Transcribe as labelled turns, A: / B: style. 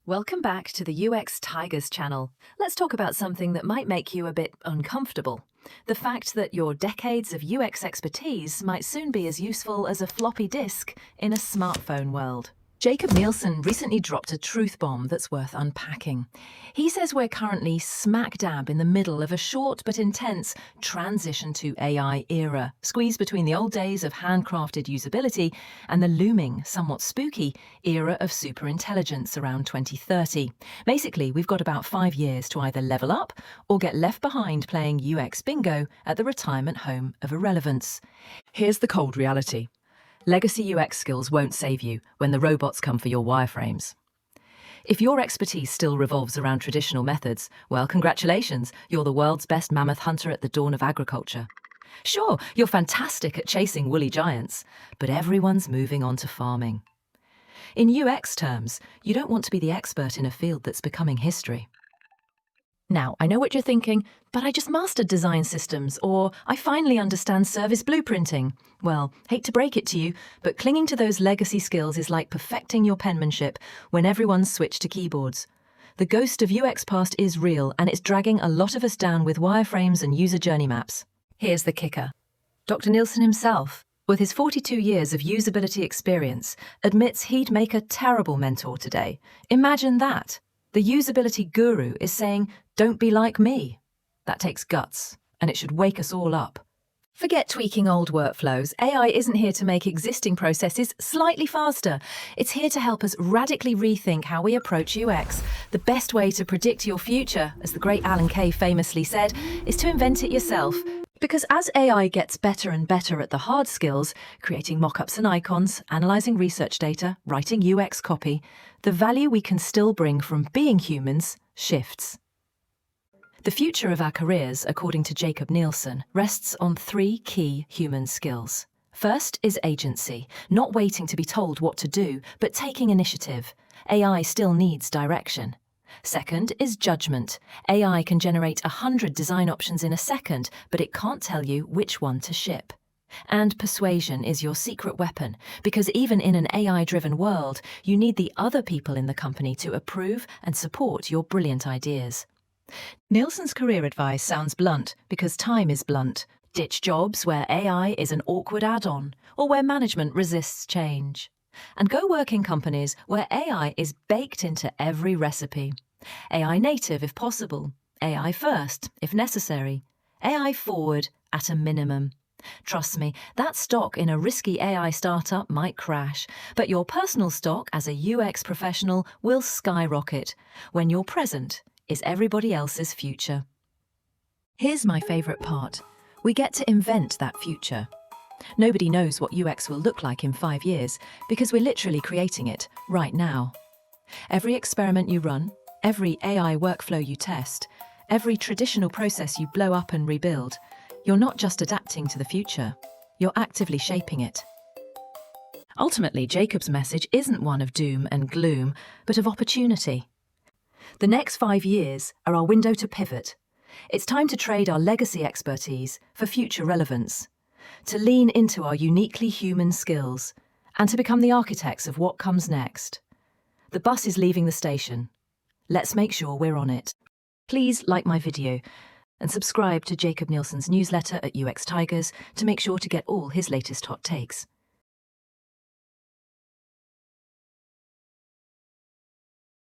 A: Welcome back to the UX Tigers channel. Let's talk about something that might make you a bit uncomfortable. The fact that your decades of UX expertise might soon be as useful as a floppy disk in a smartphone world. Jakob Nielsen recently dropped a truth bomb that's worth unpacking. He says we're currently smack dab in the middle of a short but intense transition to AI era, squeezed between the old days of handcrafted usability and the looming, somewhat spooky, era of superintelligence around 2030. Basically, we've got about 5 years to either level up or get left behind playing UX bingo at the retirement home of irrelevance. Here's the cold reality. Legacy UX skills won't save you when the robots come for your wireframes. If your expertise still revolves around traditional methods, well, congratulations, you're the world's best mammoth hunter at the dawn of agriculture. Sure, you're fantastic at chasing woolly giants, but everyone's moving on to farming. In UX terms, you don't want to be the expert in a field that's becoming history. Now, I know what you're thinking, but I just mastered design systems, or I finally understand service blueprinting. Well, hate to break it to you, but clinging to those legacy skills is like perfecting your penmanship when everyone's switched to keyboards. The ghost of UX past is real, and it's dragging a lot of us down with wireframes and user journey maps. Here's the kicker. Dr. Nielsen himself, with his 42 years of usability experience, admits he'd make a terrible mentor today. Imagine that. The usability guru is saying, "Don't be like me." That takes guts, and it should wake us all up. Forget tweaking old workflows. AI isn't here to make existing processes slightly faster. It's here to help us radically rethink how we approach UX. The best way to predict your future, as the great Alan Kay famously said, is to invent it yourself. Because as AI gets better and better at the hard skills, creating mock-ups and icons, analysing research data, writing UX copy, the value we can still bring from being humans shifts. The future of our careers, according to Jakob Nielsen, rests on 3 key human skills. First is agency, not waiting to be told what to do, but taking initiative. AI still needs direction. Second is judgment. AI can generate 100 design options in a second, but it can't tell you which one to ship. And persuasion is your secret weapon, because even in an AI-driven world, you need the other people in the company to approve and support your brilliant ideas. Nielsen's career advice sounds blunt because time is blunt. Ditch jobs where AI is an awkward add-on or where management resists change. And go work in companies where AI is baked into every recipe. AI native if possible, AI first if necessary, AI forward at a minimum. Trust me, that stock in a risky AI startup might crash, but your personal stock as a UX professional will skyrocket when your present is everybody else's future. Here's my favourite part. We get to invent that future. Nobody knows what UX will look like in 5 years because we're literally creating it right now. Every experiment you run, every AI workflow you test, every traditional process you blow up and rebuild, you're not just adapting to the future, you're actively shaping it. Ultimately, Jakob's message isn't one of doom and gloom, but of opportunity. The next 5 years are our window to pivot. It's time to trade our legacy expertise for future relevance, to lean into our uniquely human skills, and to become the architects of what comes next. The bus is leaving the station. Let's make sure we're on it. Please like my video and subscribe to Jakob Nielsen's newsletter at UX Tigers to make sure to get all his latest hot takes.